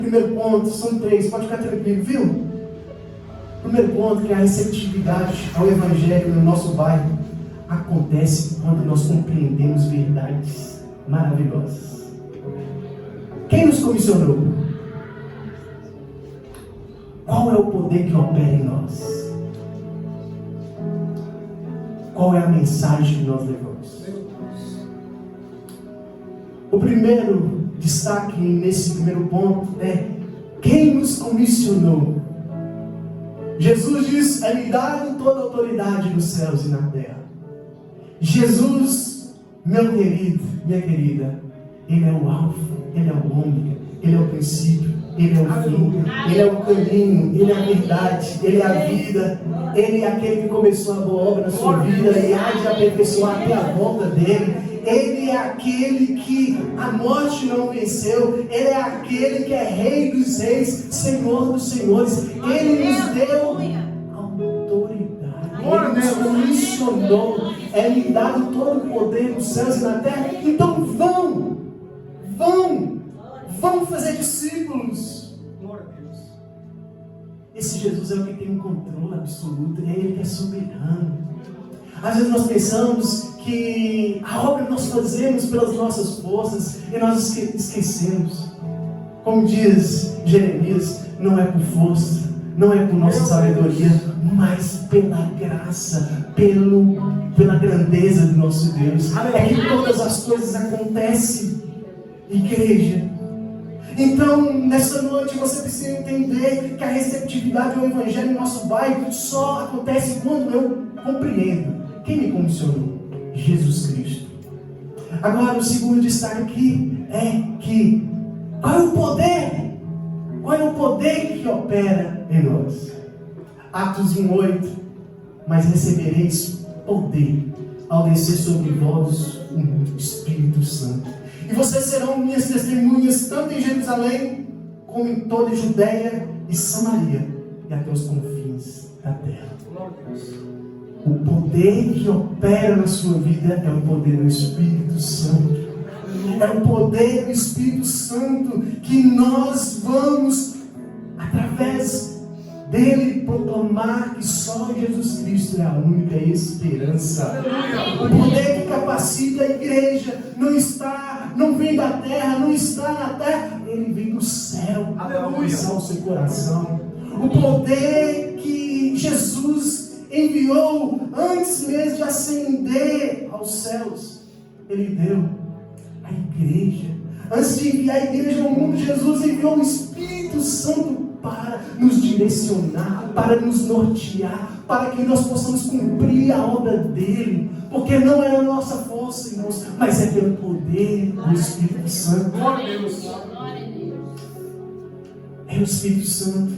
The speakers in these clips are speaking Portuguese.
Primeiro ponto, são 3, pode ficar tranquilo, viu? Primeiro ponto, que é a receptividade ao Evangelho no nosso bairro, acontece quando nós compreendemos verdades maravilhosas. Quem nos comissionou? Qual é o poder que opera em nós? Qual é a mensagem que nós levamos? O primeiro destaque nesse primeiro ponto é quem nos comissionou. Jesus diz: é-me dado toda a autoridade nos céus e na terra. Jesus, meu querido, minha querida, Ele é o alfa, Ele é o ômega, Ele é o princípio, Ele é o fim, Ele é o caminho, Ele é a verdade, Ele é a vida. Ele é aquele que começou a boa obra na sua vida e há de aperfeiçoar até a volta dele. Ele é aquele que a morte não venceu. Ele é aquele que é Rei dos reis, Senhor dos senhores. Ele nos deu autoridade. Ele nos comissionou. É-lhe dado todo o poder nos céus e na terra. Então vão fazer discípulos. Esse Jesus é o que tem um controle absoluto. É Ele que é soberano. Às vezes nós pensamos que a obra nós fazemos pelas nossas forças e nós esquecemos. Como diz Jeremias, não é por força, não é por nossa sabedoria, mas pela graça, pela grandeza do nosso Deus. É que todas as coisas acontecem, igreja. Então, nessa noite você precisa entender que a receptividade ao Evangelho no nosso bairro só acontece quando eu compreendo quem me comissionou: Jesus Cristo. Agora, o segundo destaque aqui é que qual é o poder? Qual é o poder que opera em nós? Atos 1:8: mas recebereis poder ao descer sobre vós o Espírito Santo. E vocês serão minhas testemunhas tanto em Jerusalém como em toda a Judeia e Samaria e até os confins da terra. O poder que opera na sua vida é o poder do Espírito Santo. É o poder do Espírito Santo que nós vamos, através dele, proclamar que só Jesus Cristo é a única esperança. O poder que capacita a igreja não vem da terra, não está na terra, ele vem do céu para alcançar o seu coração. O poder que Jesus enviou antes mesmo de ascender aos céus, ele deu à igreja. Antes de enviar a igreja ao mundo, Jesus enviou o Espírito Santo para nos direcionar, para nos nortear, para que nós possamos cumprir a obra dele, porque não é a nossa força, irmãos, mas é pelo poder do Espírito Santo. É o Espírito Santo.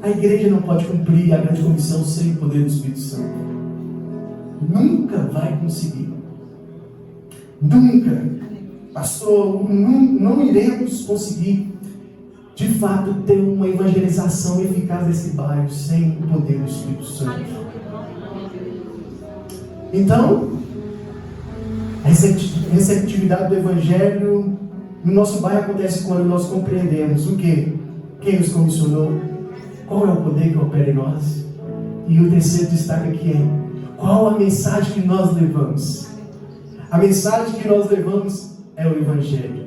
A igreja não pode cumprir a grande comissão sem o poder do Espírito Santo. Nunca vai conseguir. Nunca. Pastor, não iremos conseguir de fato ter uma evangelização eficaz nesse bairro sem o poder do Espírito Santo. Então, a receptividade do Evangelho no nosso bairro acontece quando nós compreendemos o quê? Quem nos comissionou? Qual é o poder que opera em nós? E o terceiro destaque aqui é: qual a mensagem que nós levamos? A mensagem que nós levamos é o Evangelho.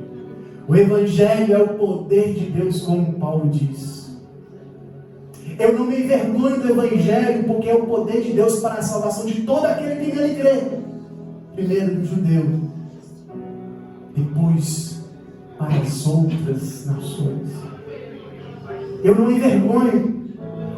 O Evangelho é o poder de Deus, como Paulo diz. Eu não me envergonho do Evangelho, porque é o poder de Deus para a salvação de todo aquele que nele crê. Primeiro do judeu, depois para as outras nações. Eu não me envergonho.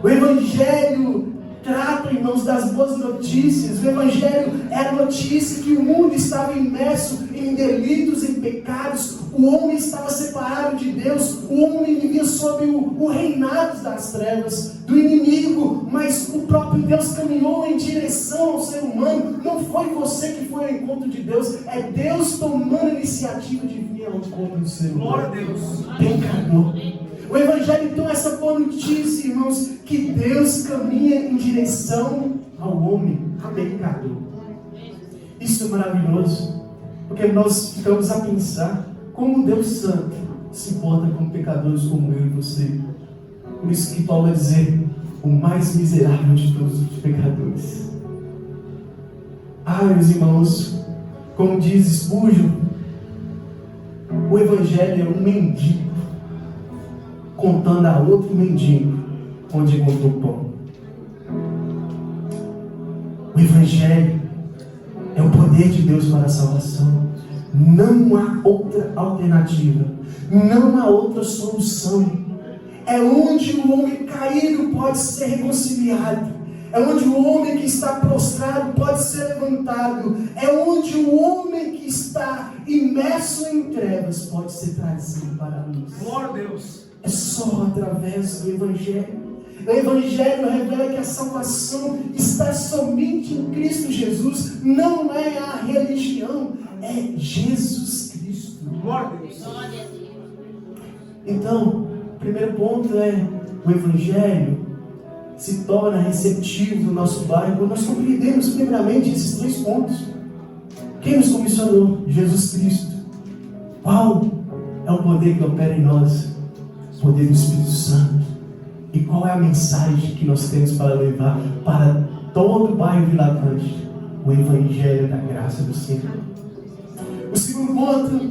O Evangelho trata, irmãos, das boas notícias. O Evangelho é a notícia que o mundo estava imerso em delitos, em pecados. O homem estava separado de Deus. O homem vivia sob o reinado das trevas, do inimigo. Mas o próprio Deus caminhou em direção ao ser humano. Não foi você que foi ao encontro de Deus. É Deus tomando a iniciativa de vir ao encontro do ser humano. Glória a Deus. Pecador. O Evangelho então é essa boa notícia, irmãos, que Deus caminha em direção ao homem, a pecador. Isso é maravilhoso, porque nós ficamos a pensar como Deus Santo se importa com pecadores como eu e você. Por isso que Paulo vai dizer, o mais miserável de todos os pecadores. Meus irmãos, como diz Spurgeon, o Evangelho é um mendigo contando a outro mendigo onde encontrou pão. O Evangelho é o poder de Deus para a salvação. Não há outra alternativa. Não há outra solução. É onde o homem caído pode ser reconciliado. É onde o homem que está prostrado pode ser levantado. É onde o homem que está imerso em trevas pode ser trazido para a luz. Glória a Deus. É só através do Evangelho. O Evangelho revela que a salvação está somente em Cristo Jesus. Não é a religião, é Jesus Cristo. Glória a Deus. Então, o primeiro ponto é o Evangelho se torna receptivo no nosso bairro quando nós compreendemos primeiramente esses 3 pontos. Quem nos comissionou? Jesus Cristo. Qual é o poder que opera em nós? O poder do Espírito Santo. E qual é a mensagem que nós temos para levar para todo o bairro Vila Atlântica? O Evangelho da graça do Senhor. O segundo ponto,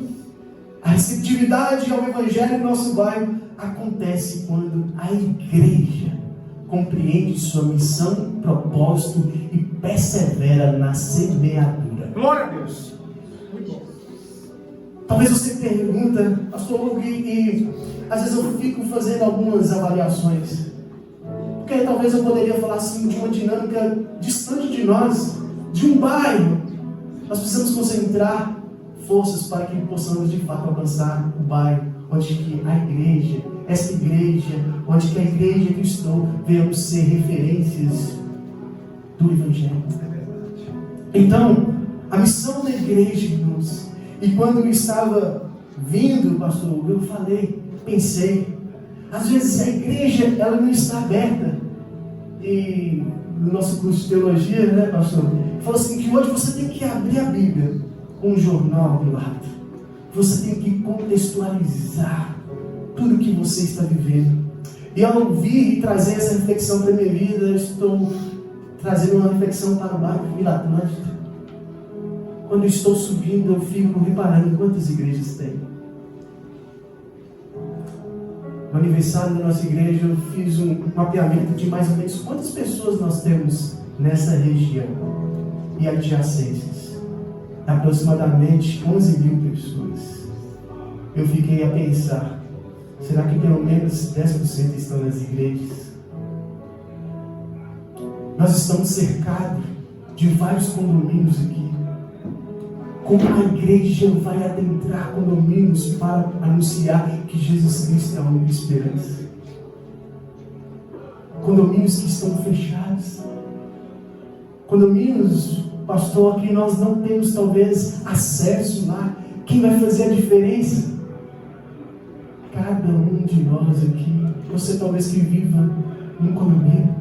a receptividade ao Evangelho no nosso bairro acontece quando a igreja compreende sua missão, propósito e persevera na semeadura. Glória a Deus. Muito bom. Talvez você pergunta, pastor Hugo, e às vezes eu fico fazendo algumas avaliações, porque talvez eu poderia falar assim de uma dinâmica distante de nós, de um bairro. Nós precisamos concentrar forças para que possamos de fato alcançar o bairro onde que a igreja, essa igreja, onde que a igreja que estou, venhamos ser referências do Evangelho. Então, a missão da igreja, irmãos, e quando eu estava vindo, pastor, eu pensei, às vezes a igreja, ela não está aberta. E no nosso curso de teologia, né, pastor, falou assim, que hoje você tem que abrir a Bíblia com um jornal do lado. Você tem que contextualizar tudo que você está vivendo. E ao vir e trazer essa reflexão para a minha vida, eu estou trazendo uma reflexão para o bairro Vila Atlântica. Quando eu estou subindo, eu fico reparando quantas igrejas tem. No aniversário da nossa igreja, eu fiz um mapeamento de mais ou menos quantas pessoas nós temos nessa região e adjacências. Aproximadamente 11 mil pessoas. Eu fiquei a pensar, será que pelo menos 10% estão nas igrejas? Nós estamos cercados de vários condomínios aqui. Como a igreja vai adentrar condomínios para anunciar que Jesus Cristo é a única esperança? Condomínios que estão fechados. Condomínios, pastor, que nós não temos talvez acesso lá. Quem vai fazer a diferença? Cada um de nós aqui. Você talvez que viva num condomínio.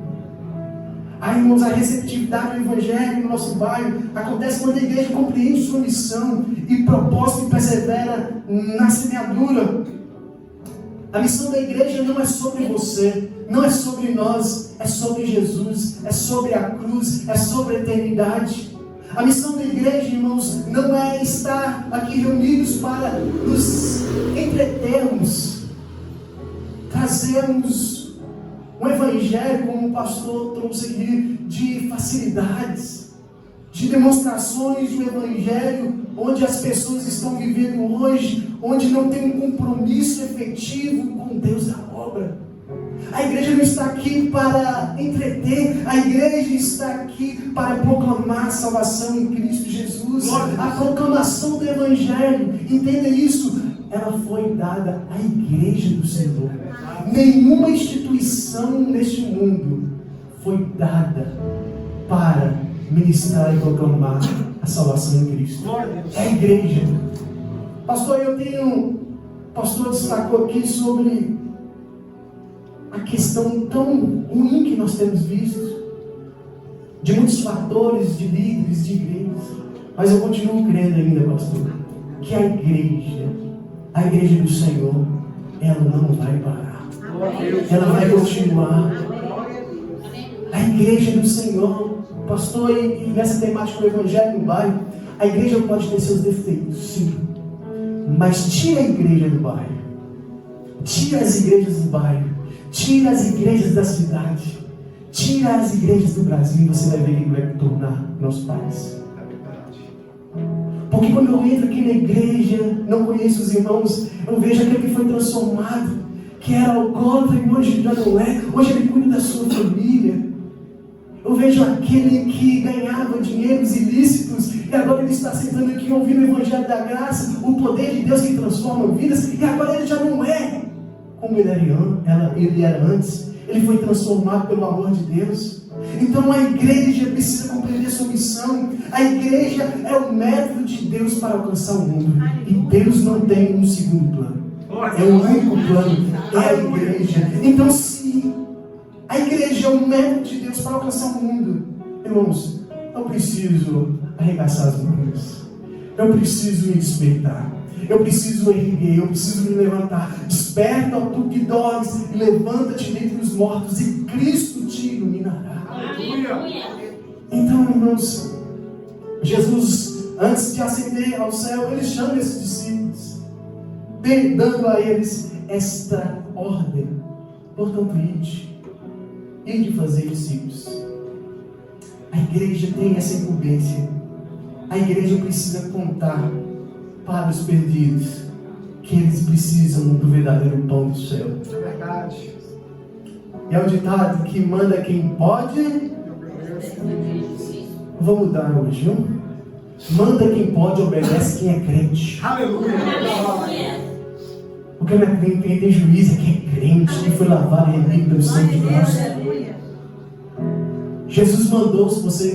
Irmãos, a receptividade do Evangelho no nosso bairro acontece quando a igreja compreende sua missão e propósito e persevera na semeadura. A missão da igreja não é sobre você, não é sobre nós, é sobre Jesus, é sobre a cruz, é sobre a eternidade. A missão da igreja, irmãos, não é estar aqui reunidos para nos entretermos, trazermos um evangelho, como o pastor trouxe aqui, de facilidades, de demonstrações do evangelho, onde as pessoas estão vivendo hoje, onde não tem um compromisso efetivo com Deus da obra. A igreja não está aqui para entreter, a igreja está aqui para proclamar a salvação em Cristo Jesus, a proclamação do evangelho. Entenda isso, ela foi dada à igreja do Senhor. Nenhuma instituição neste mundo foi dada para ministrar e proclamar a salvação em Cristo. É a igreja. Pastor, o pastor destacou aqui sobre a questão tão ruim que nós temos visto, de muitos fatores, de líderes, de igrejas, mas eu continuo crendo ainda, pastor, que a igreja do Senhor, ela não vai parar. Ela vai continuar. A igreja do Senhor, pastor, e nessa temática do Evangelho no bairro, a igreja pode ter seus defeitos, sim. Mas tira a igreja do bairro. Tira as igrejas do bairro. Tira as igrejas da cidade. Tira as igrejas do Brasil e você vai ver quem vai tornar nosso país. Porque quando eu entro aqui na igreja, não conheço os irmãos, eu vejo aquele que foi transformado, que era alcoólatra e hoje já não é. Hoje ele cuida da sua família. Eu vejo aquele que ganhava dinheiros ilícitos e agora ele está sentando aqui ouvindo o Evangelho da Graça, o poder de Deus que transforma vidas, e agora ele já não é como ele era antes. Ele foi transformado pelo amor de Deus. Então a igreja precisa compreender sua missão. A igreja é o método de Deus para alcançar o mundo. E Deus não tem um segundo plano. É o único plano, é a igreja. Então se a igreja é o método de Deus para alcançar o mundo, irmãos, eu preciso arregaçar as mangas. Eu preciso me despertar. Eu preciso erguer, eu preciso me levantar. Desperta, ó tu que dormes, e levanta-te dentre os mortos, e Cristo te iluminará. Aleluia. Então, irmãos, Jesus, antes de ascender ao céu, ele chama esses discípulos, dando a eles esta ordem: portanto, ide fazer discípulos. A igreja tem essa incumbência. A igreja precisa contar para os perdidos que eles precisam do verdadeiro pão do céu. É verdade. E é o ditado que manda quem pode. Vou mudar hoje, viu? Manda quem pode, obedece quem é crente. Aleluia. Porque não é crente, quem tem juízo é quem é crente, quem foi lavado e remido pelo sangue de Cristo. Jesus mandou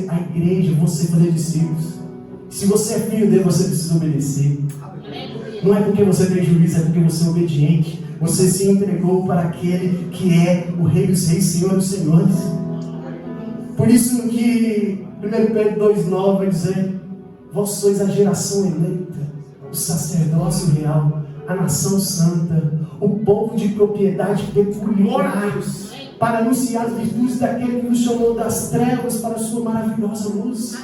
a igreja, você fazer discípulos. Se você é filho dele, você precisa obedecer. Não é porque você tem juízo, é porque você é obediente. Você se entregou para aquele que é o Rei dos Reis, Senhor dos Senhores. Por isso que 1 Pedro 2,9 vai dizer: vós sois a geração eleita, o sacerdócio real, a nação santa, o povo de propriedade peculiar, para anunciar as virtudes daquele que nos chamou das trevas para a sua maravilhosa luz.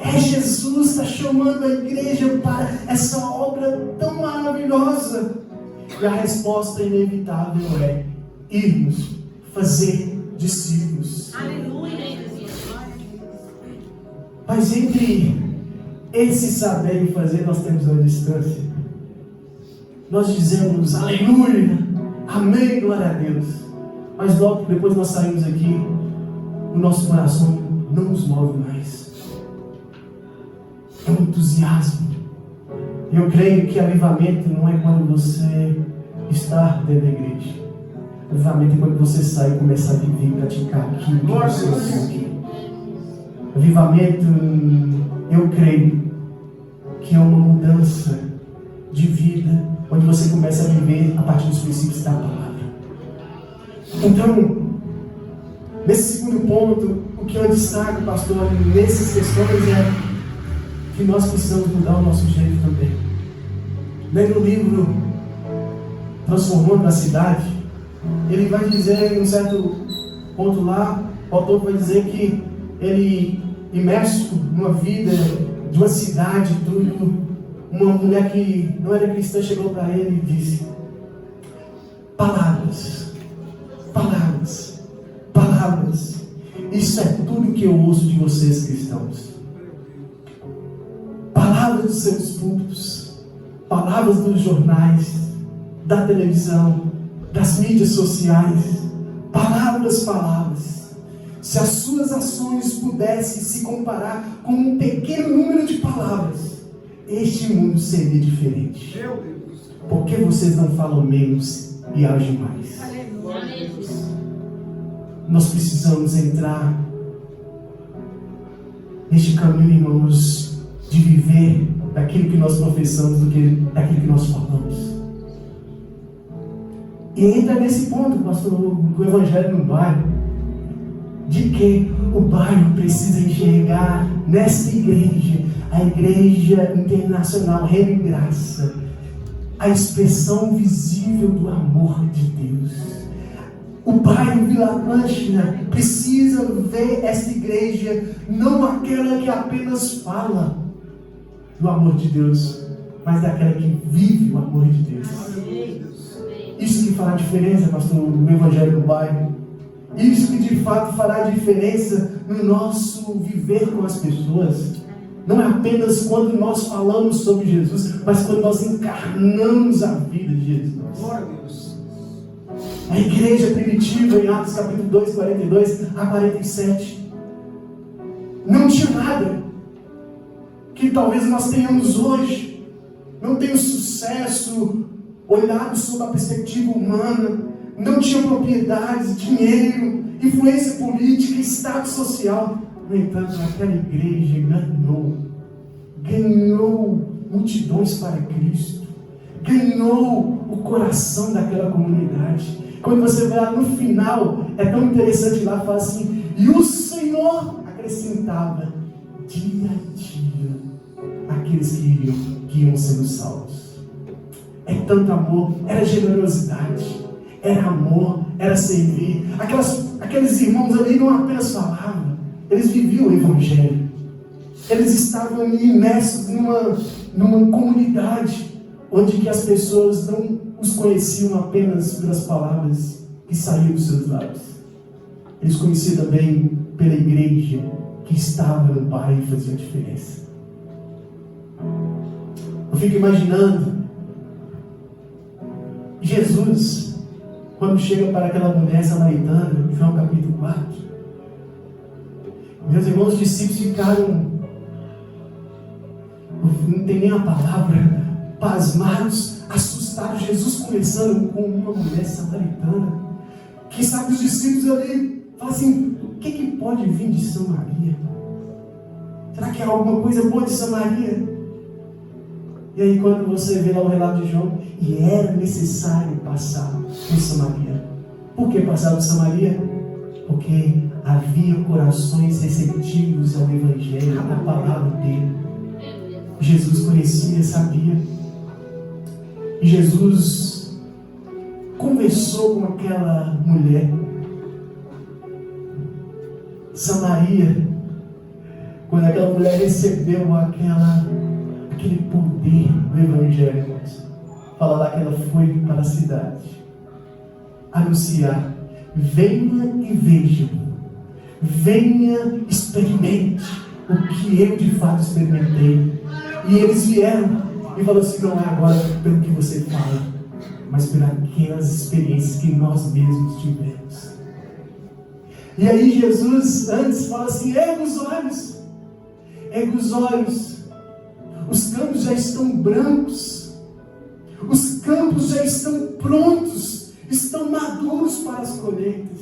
É Jesus que está chamando a igreja para essa obra tão maravilhosa. E a resposta inevitável é irmos fazer discípulos. Aleluia. Mas entre esse saber e fazer, nós temos uma distância. Nós dizemos aleluia, amém, glória a Deus. Mas logo depois nós saímos aqui, o nosso coração não nos move mais. É um entusiasmo. Eu creio que avivamento não é quando você está dentro da igreja. Avivamento é quando você sai e começa a viver e praticar aquilo que você ouviu aqui. Avivamento, eu creio que é uma mudança de vida, onde você começa a viver a partir dos princípios da palavra. Então, nesse segundo ponto, o que eu destaco, pastor, nessas questões é que nós precisamos mudar o nosso jeito também. Lendo o livro Transformando a Cidade, ele vai dizer, em um certo ponto lá, o autor vai dizer que ele, imerso numa vida de uma cidade, tudo, uma mulher que não era cristã chegou para ele e disse: palavras, palavras, palavras, isso é tudo que eu ouço de vocês cristãos. Palavras dos seus púlpitos, palavras dos jornais, da televisão, das mídias sociais, palavras, palavras. Se as suas ações pudessem se comparar com um pequeno número de palavras, este mundo seria diferente. Por que vocês não falam menos e agem mais? Nós precisamos entrar neste caminho, irmãos, de viver daquilo que nós professamos do que daquilo que nós falamos. E entra nesse ponto, pastor, do Evangelho no bairro, de que o bairro precisa enxergar nesta igreja, a Igreja Internacional Reino e Graça, a expressão visível do amor de Deus. O bairro Vila Atlântica precisa ver esta igreja, não aquela que apenas fala do amor de Deus, mas daquela que vive o amor de Deus. Isso que fará diferença, pastor, no Evangelho do bairro. Isso que de fato fará diferença no nosso viver com as pessoas. Não é apenas quando nós falamos sobre Jesus, mas quando nós encarnamos a vida de Jesus. Glória a Deus. A igreja primitiva, em Atos capítulo 2, 42 a 47, não tinha nada que talvez nós tenhamos hoje. Não tem o sucesso olhado sob a perspectiva humana, não tinha propriedades, dinheiro, influência política, estado social. No entanto, aquela igreja ganhou multidões para Cristo, ganhou o coração daquela comunidade. Quando você vê lá no final, é tão interessante lá, fala assim: e o Senhor acrescentava dia a dia aqueles que iam sendo salvos. É tanto amor, era generosidade, era amor, era servir. Aqueles irmãos ali não apenas falavam, eles viviam o Evangelho. Eles estavam imersos numa comunidade onde que as pessoas não os conheciam apenas pelas palavras que saíam dos seus lábios. Eles conheciam também pela igreja que estava no bairro e fazia diferença. Eu fico imaginando Jesus, quando chega para aquela mulher samaritana, em João capítulo 4. Meus irmãos, os discípulos ficaram, não tem nem a palavra, pasmados, assustados. Jesus conversando com uma mulher samaritana. Quem sabe os discípulos ali falam assim: o que pode vir de Samaria? Será que é alguma coisa boa de Samaria? E aí quando você vê lá o relato de João, e era necessário passar por Samaria. Por que passar por Samaria? Porque havia corações receptivos ao Evangelho, à palavra dele. Jesus conhecia, sabia. E Jesus conversou com aquela mulher. Samaria, quando aquela mulher recebeu aquele poder do Evangelho, fala lá que ela foi para a cidade anunciar: venha e veja, venha, experimente o que eu de fato experimentei. E eles vieram e falaram assim: não é agora pelo que você fala, mas pelas experiências que nós mesmos tivemos. E aí Jesus antes fala assim: erga os olhos, os campos já estão brancos, os campos já estão prontos, estão maduros para as colheitas.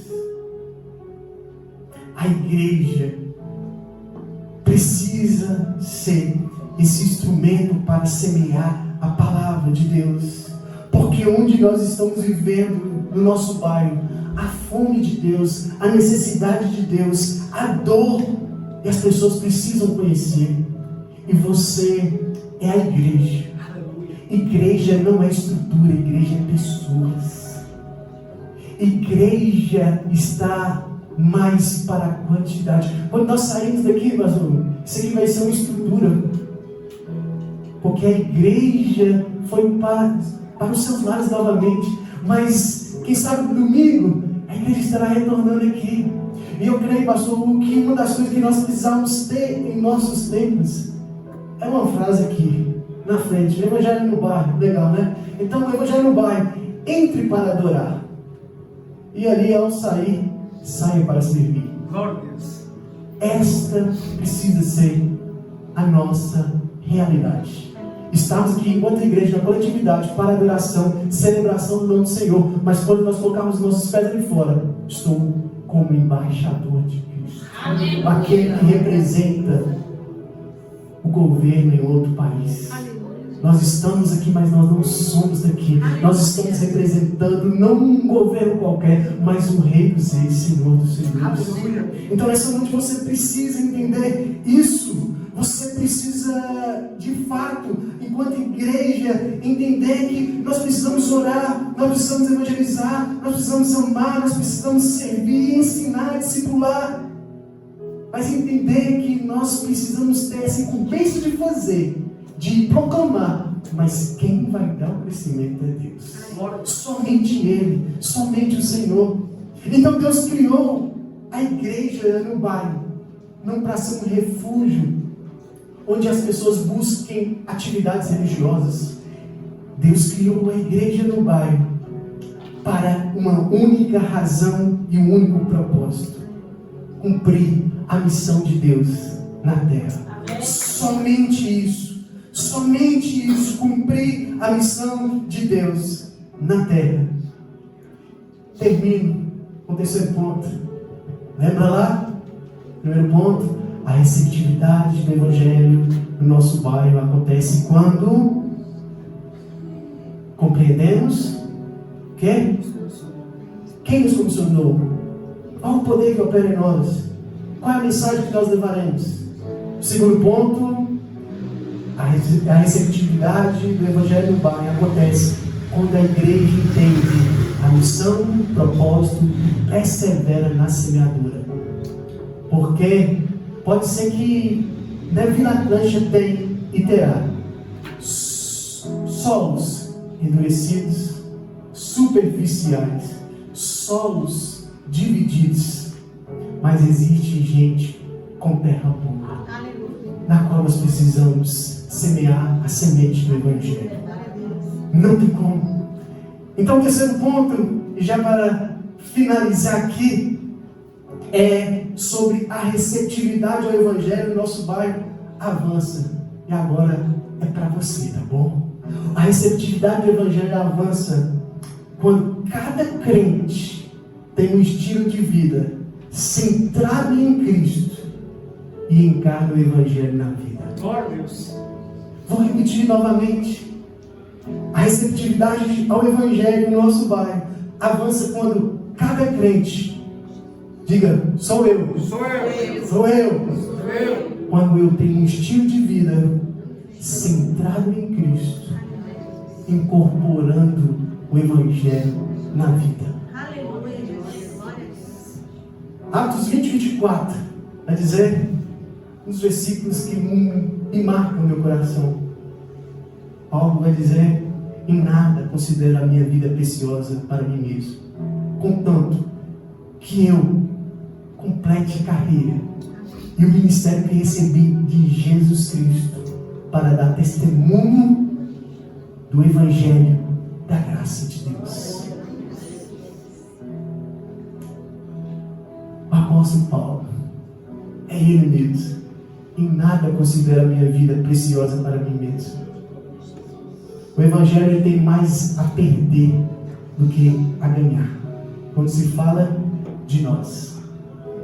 A igreja precisa ser esse instrumento para semear a palavra de Deus, porque onde nós estamos vivendo no nosso bairro, a fome de Deus, a necessidade de Deus, a dor, e as pessoas precisam conhecer. E você é a igreja. Igreja não é estrutura, igreja é pessoas. Igreja está mais para a quantidade. Quando nós saímos daqui, pastor, isso aqui vai ser uma estrutura, porque a igreja foi para os seus lares novamente. Mas quem sabe no domingo a igreja estará retornando aqui. E eu creio, pastor, que uma das coisas que nós precisamos ter em nossos tempos é uma frase aqui na frente: Evangelho no bairro. Legal, né? Então, o Evangelho no bairro: entre para adorar, e ali ao sair, saia para servir. Glória a Deus. Esta precisa ser a nossa realidade. Estamos aqui enquanto igreja, na coletividade, para adoração, celebração do nome do Senhor. Mas quando nós colocarmos nossos pés ali fora, estou como embaixador de Cristo. Amém. Aquele que representa o governo em outro país. Nós estamos aqui, mas nós não somos daqui. Nós estamos representando não um governo qualquer, mas o Rei dos Reis, Senhor dos Senhores. Então nessa noite você precisa entender isso. Você precisa, de fato, enquanto igreja, entender que nós precisamos orar, nós precisamos evangelizar, nós precisamos amar, nós precisamos servir, ensinar, discipular. Mas entender que nós precisamos ter essa incumbência de fazer, de proclamar. Mas quem vai dar o crescimento é Deus. Somente Ele, somente o Senhor. Então Deus criou a igreja no bairro, não para ser um refúgio onde as pessoas busquem atividades religiosas. Deus criou a igreja no bairro para uma única razão e um único propósito: cumprir a missão de Deus na terra. Somente isso, cumprir a missão de Deus na terra. Termino com o terceiro ponto. Lembra lá? Primeiro ponto: a receptividade do Evangelho no nosso bairro acontece quando compreendemos que quem nos comissionou, qual o poder que opera em nós, qual é a mensagem que nós levaremos. O segundo ponto: a receptividade do Evangelho no bairro acontece quando a igreja entende a missão, o propósito e persevera na semeadura. Porque pode ser que na Vila Atlântica tem e terá solos endurecidos, superficiais, solos divididos, mas existe gente com terra boa, na qual nós precisamos semear a semente do Evangelho. Não tem como. Então o terceiro ponto, já para finalizar aqui, é sobre a receptividade ao Evangelho no nosso bairro. Avança. E agora é para você, tá bom? A receptividade do Evangelho avança quando cada crente tem um estilo de vida centrado em Cristo e encarna o Evangelho na vida. Glória a Deus. Vou repetir novamente. A receptividade ao Evangelho no nosso bairro avança quando cada crente, diga, sou eu. Quando eu tenho um estilo de vida centrado em Cristo, incorporando o Evangelho na vida. Atos 20, 24, vai dizer uns versículos que me marcam meu coração. Paulo vai dizer: em nada considero a minha vida preciosa para mim mesmo, contanto que eu complete a carreira e o ministério que recebi de Jesus Cristo para dar testemunho do Evangelho da graça de Deus. O apóstolo Paulo, é ele mesmo: em nada considero a minha vida preciosa para mim mesmo. O Evangelho tem mais a perder do que a ganhar quando se fala de nós.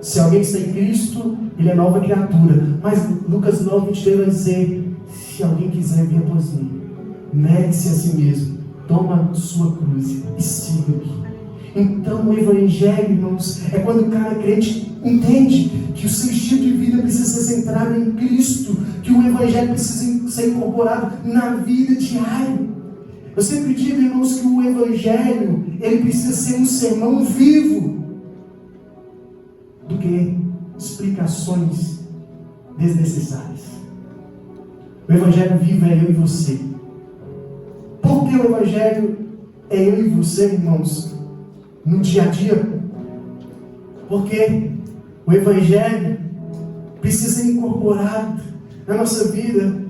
Se alguém está em Cristo, ele é nova criatura. Mas Lucas 9, 23 vai dizer: se alguém quiser vir após mim, negue-se a si mesmo, toma sua cruz e siga-me. Então o Evangelho, irmãos, é quando cada crente entende que o seu estilo de vida precisa ser centrado em Cristo, que o Evangelho precisa ser incorporado na vida diária. Eu sempre digo, irmãos, que o Evangelho, ele precisa ser um sermão vivo do que explicações desnecessárias. O Evangelho vivo é eu e você. Por que o Evangelho é eu e você, irmãos, no dia a dia? Porque o Evangelho precisa ser incorporado na nossa vida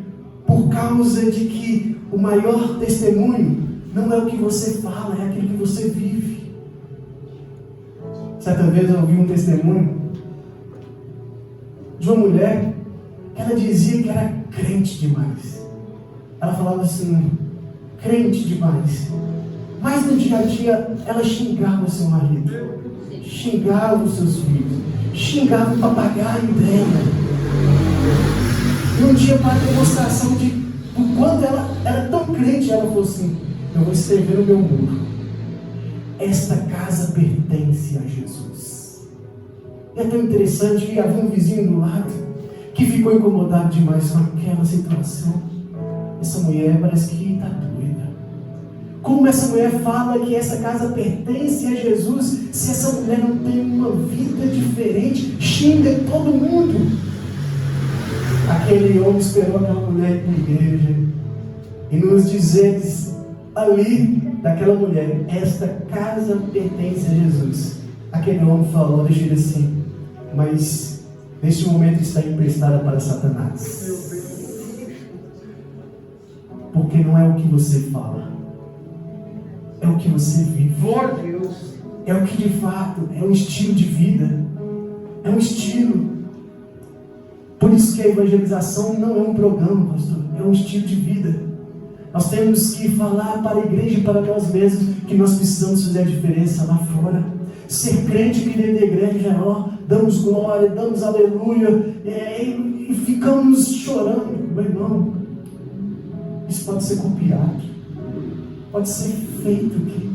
por causa de que o maior testemunho não é o que você fala, é aquilo que você vive. Certa vez eu ouvi um testemunho de uma mulher que ela dizia que era crente demais. Ela falava assim, crente demais. Mas no dia a dia ela xingava o seu marido, xingava os seus filhos, xingava o papagaio dela. E um dia, para demonstração de o quanto ela era tão crente, ela falou assim: eu vou escrever no meu muro: esta casa pertence a Jesus. E é tão interessante que havia um vizinho do lado que ficou incomodado demais com aquela situação. Essa mulher parece que está doida. Como essa mulher fala que essa casa pertence a Jesus, se essa mulher não tem uma vida diferente, xinga todo mundo. Aquele homem esperou aquela mulher ir para a igreja, e nos dizeres ali daquela mulher, esta casa pertence a Jesus. Aquele homem falou, deixa ele assim, mas neste momento está emprestada para Satanás. Porque não é o que você fala, é o que você vive. É o que de fato é um estilo de vida, é um estilo. Por isso que a evangelização não é um programa, pastor, é um estilo de vida. Nós temos que falar para a igreja e para nós mesmos que nós precisamos fazer a diferença lá fora. Ser crente que dentro da igreja, ó, damos glória, damos aleluia, e ficamos chorando. Meu irmão, isso pode ser copiado, pode ser feito aqui.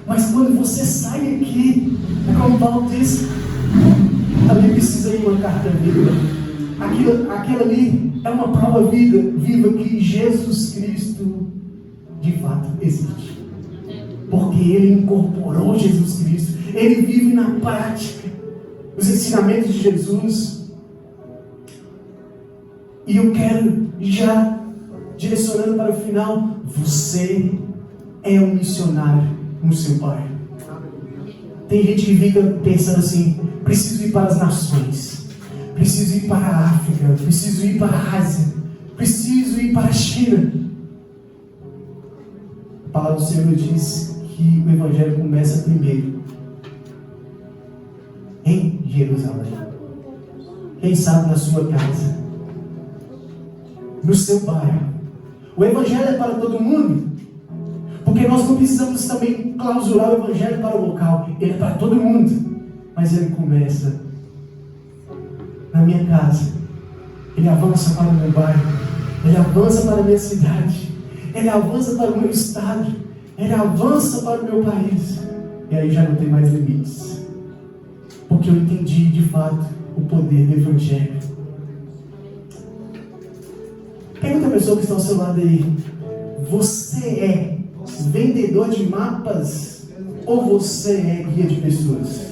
Mas quando você sai aqui, como Paulo diz, ali precisa ir uma carta viva. Aquilo ali é uma prova viva que Jesus Cristo de fato existe. Porque Ele incorporou Jesus Cristo. Ele vive na prática os ensinamentos de Jesus. E eu quero, já direcionando para o final, você é um missionário no seu bairro. Tem gente que fica pensando assim, preciso ir para as nações, preciso ir para a África, preciso ir para a Ásia, preciso ir para a China. A palavra do Senhor diz que o Evangelho começa primeiro em Jerusalém. Quem sabe na sua casa, no seu bairro. O Evangelho é para todo mundo, porque nós não precisamos também clausurar o Evangelho para o local. Ele é para todo mundo, mas ele começa na minha casa. Ele avança para o meu bairro, ele avança para a minha cidade, ele avança para o meu estado, ele avança para o meu país. E aí já não tem mais limites, porque eu entendi de fato o poder do Evangelho. Pergunta a pessoa que está ao seu lado aí: você é vendedor de mapas ou você é guia de pessoas?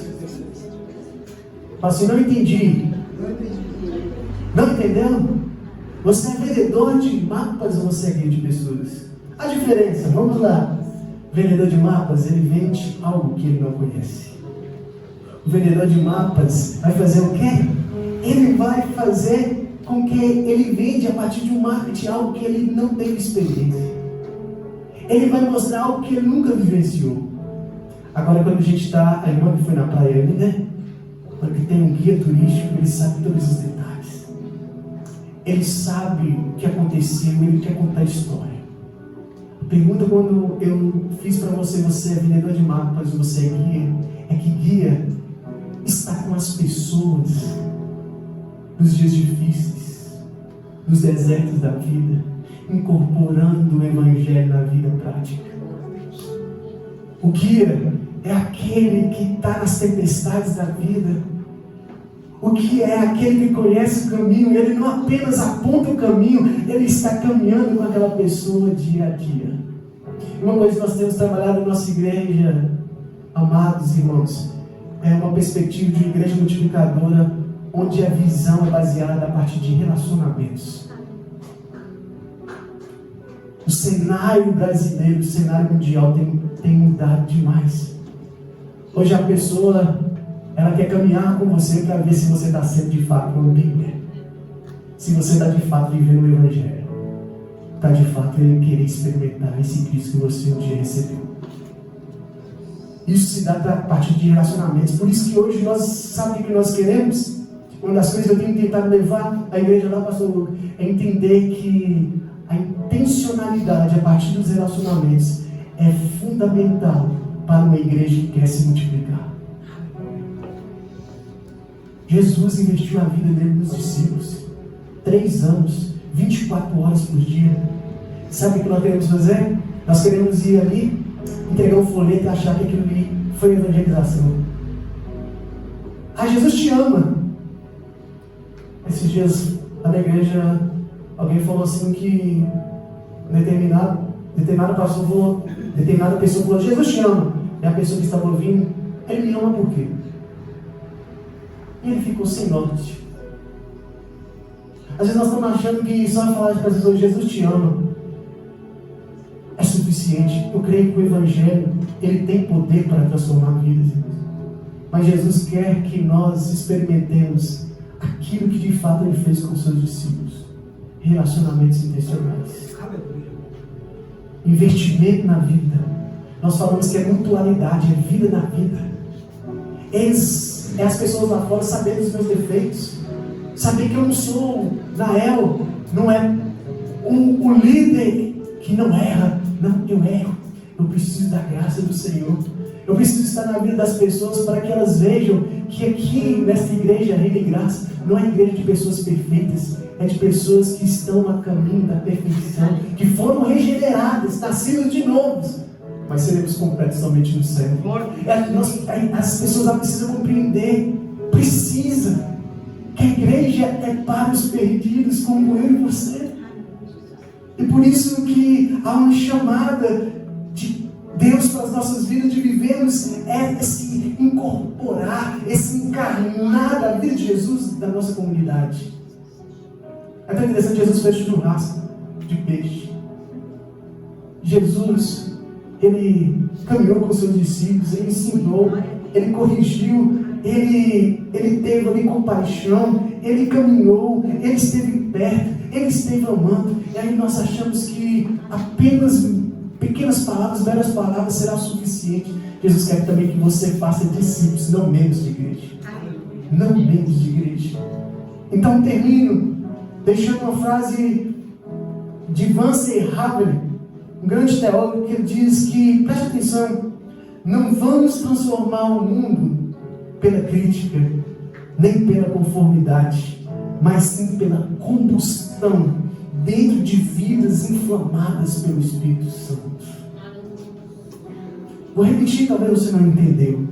Fala assim, não entendi. Não entendeu? Você é vendedor de mapas ou você é guia de pessoas? A diferença, vamos lá. O vendedor de mapas, ele vende algo que ele não conhece. O vendedor de mapas vai fazer o quê? Ele vai fazer com que ele vende a partir de um marketing algo que ele não teve experiência. Ele vai mostrar algo que ele nunca vivenciou. Agora, quando a gente está, a irmã que foi na praia ali, né? Quando tem um guia turístico, ele sabe todos os detalhes. Ele sabe o que aconteceu, ele quer contar a história. A pergunta quando eu fiz para você, você é vendedor de mapas ou você é guia? É que guia está com as pessoas nos dias difíceis, nos desertos da vida, incorporando o Evangelho na vida prática. O guia é aquele que está nas tempestades da vida. O guia é aquele que conhece o caminho, ele não apenas aponta o caminho, ele está caminhando com aquela pessoa dia a dia. Uma coisa que nós temos trabalhado na nossa igreja, amados irmãos, é uma perspectiva de igreja multiplicadora, onde a visão é baseada a partir de relacionamentos. O cenário brasileiro, o cenário mundial tem mudado demais. Hoje a pessoa, ela quer caminhar com você para ver se você está sendo de fato uma Bíblia. Se você está de fato vivendo o Evangelho. Está de fato querer experimentar esse Cristo que você um dia recebeu. Isso se dá a partir de relacionamentos. Por isso que hoje nós sabemos o que nós queremos. Uma das coisas que eu tenho tentado levar a igreja lá, pastor Lucas, é entender que a intencionalidade a partir dos relacionamentos é fundamental para uma igreja que quer se multiplicar. Jesus investiu a vida dele nos discípulos. 3 anos, 24 horas por dia. Sabe o que nós queremos fazer? Nós queremos ir ali, entregar um folheto e achar que aquilo ali foi evangelização. Ah, Jesus te ama. Esses dias lá na igreja, alguém falou assim que determinada pessoa falou: Jesus te ama. E a pessoa que estava ouvindo: ele me ama por quê? E ele ficou sem norte. Às vezes nós estamos achando que só falar para as pessoas: Jesus te ama, é suficiente. Eu creio que o Evangelho, ele tem poder para transformar vidas. Mas Jesus quer que nós experimentemos aquilo que de fato ele fez com os seus discípulos: relacionamentos intencionais, investimento na vida. Nós falamos que é mutualidade, é vida na vida. É as pessoas lá fora sabendo dos meus defeitos, saber que eu não sou Nael, não é o líder que não erra. Não, eu erro. Eu preciso da graça do Senhor. Eu preciso estar na vida das pessoas para que elas vejam que aqui nesta igreja Reino e Graça não é igreja de pessoas perfeitas, é de pessoas que estão a caminho da perfeição, que foram regeneradas, nascidas de novo, mas seremos completos somente no céu. As pessoas precisam compreender, que a igreja é para os perdidos, como eu e você. E por isso que há uma chamada de Deus para as nossas vidas, de vivermos esse incorporar, esse encarnar da vida de Jesus da nossa comunidade. É tão interessante, Jesus fez churrasco de peixe. Jesus, ele caminhou com seus discípulos, ele ensinou, ele corrigiu, ele teve ali compaixão, ele caminhou, ele esteve perto, ele esteve amando. E aí nós achamos que apenas pequenas palavras, belas palavras será o suficiente. Jesus quer também que você faça discípulos, não menos de igreja. Não menos de igreja. Então termino deixando uma frase de Vance Havner, um grande teólogo, que ele diz que, preste atenção, não vamos transformar o mundo pela crítica, nem pela conformidade, mas sim pela combustão dentro de vidas inflamadas pelo Espírito Santo. Vou repetir, talvez você não entendeu.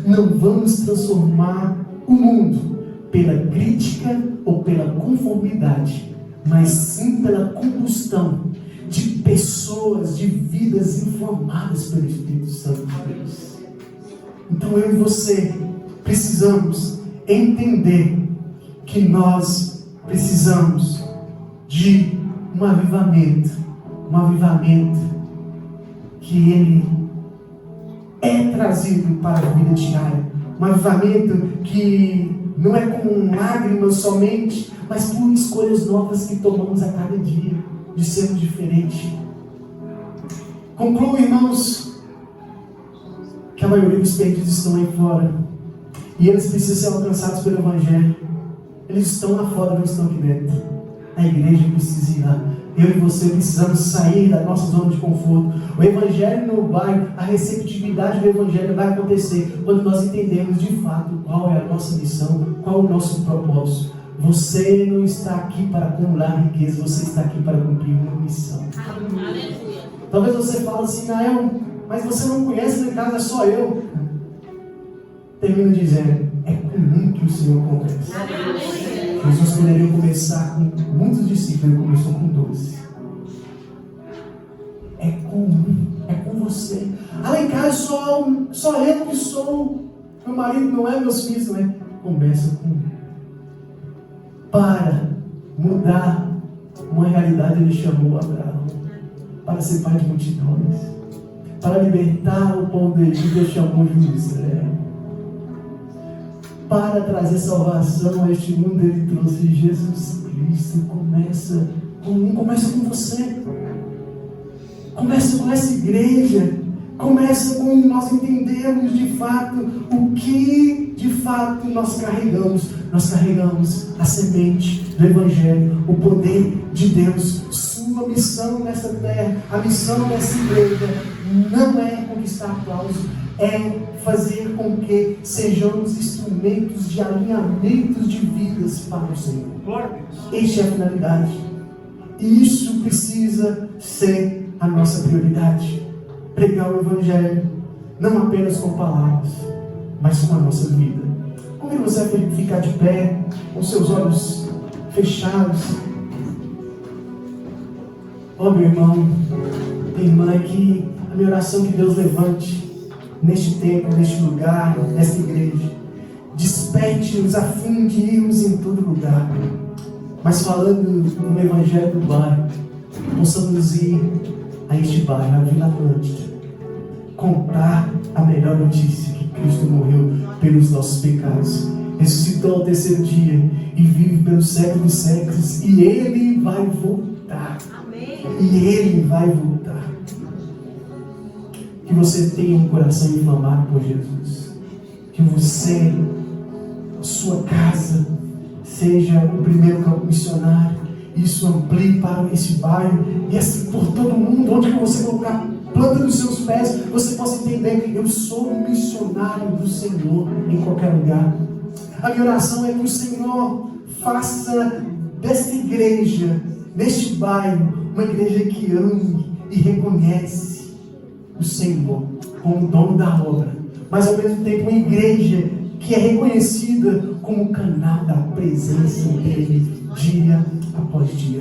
Não vamos transformar o mundo pela crítica ou pela conformidade, mas sim pela combustão de pessoas, de vidas inflamadas pelo Espírito Santo de Deus. Então eu e você precisamos entender que nós precisamos de um avivamento que ele é trazido para a vida diária, um avivamento que não é com lágrimas somente, mas por escolhas novas que tomamos a cada dia, de sermos diferentes. Concluo, irmãos, que a maioria dos perdidos estão aí fora, e eles precisam ser alcançados pelo Evangelho. Eles estão lá fora, não estão aqui dentro. A igreja precisa ir lá. Eu e você precisamos sair da nossa zona de conforto. O Evangelho não vai, a receptividade do Evangelho vai acontecer quando nós entendemos de fato qual é a nossa missão, qual é o nosso propósito. Você não está aqui para acumular riqueza, você está aqui para cumprir uma missão. Talvez você fale assim: Nael, mas você não conhece, lá em casa é só eu. Termino dizendo: é comum que o Senhor converse. Jesus poderia começar com muitos discípulos, ele começou com 12. É comum, é com você. Lá em casa só eu que sou. Meu marido não é, meus filhos não é. Começa com para mudar uma realidade. Ele chamou Abraão para ser pai de multidões, para libertar o povo de Egito. Ele chamou José para trazer salvação a este mundo. Ele trouxe Jesus Cristo. Começa com você, começa com essa igreja, começa com nós entendermos de fato o que de fato nós carregamos. Nós carregamos a semente do Evangelho, o poder de Deus. Sua missão nessa terra, a missão dessa igreja não é conquistar aplauso, é fazer com que sejamos instrumentos de alinhamentos de vidas para o Senhor. Esta é a finalidade. E isso precisa ser a nossa prioridade. Pregar o Evangelho, não apenas com palavras, mas com a nossa vida. Convido você a ficar de pé, com seus olhos fechados. Ó, meu irmão, minha irmã, é que a minha oração é que Deus levante neste tempo, neste lugar, nesta igreja. Desperte-nos a fim de irmos em todo lugar. Mas falando no Evangelho do bairro, possamos ir a este bairro, a Vila Atlântida, contar a melhor notícia, que Cristo morreu pelos nossos pecados, ressuscitou ao terceiro dia e vive pelos séculos dos séculos, e Ele vai voltar. Amém. E Ele vai voltar. Que você tenha um coração inflamado por Jesus. Que você, a sua casa, seja o primeiro campo missionário. Isso amplie para esse bairro e assim por todo mundo. Onde que você colocar a planta dos seus pés, você possa entender: eu sou um missionário do Senhor em qualquer lugar. A minha oração é que o Senhor faça desta igreja, neste bairro, uma igreja que ame e reconhece o Senhor como dono da obra, mas ao mesmo tempo uma igreja que é reconhecida como canal da presença dele dia após dia.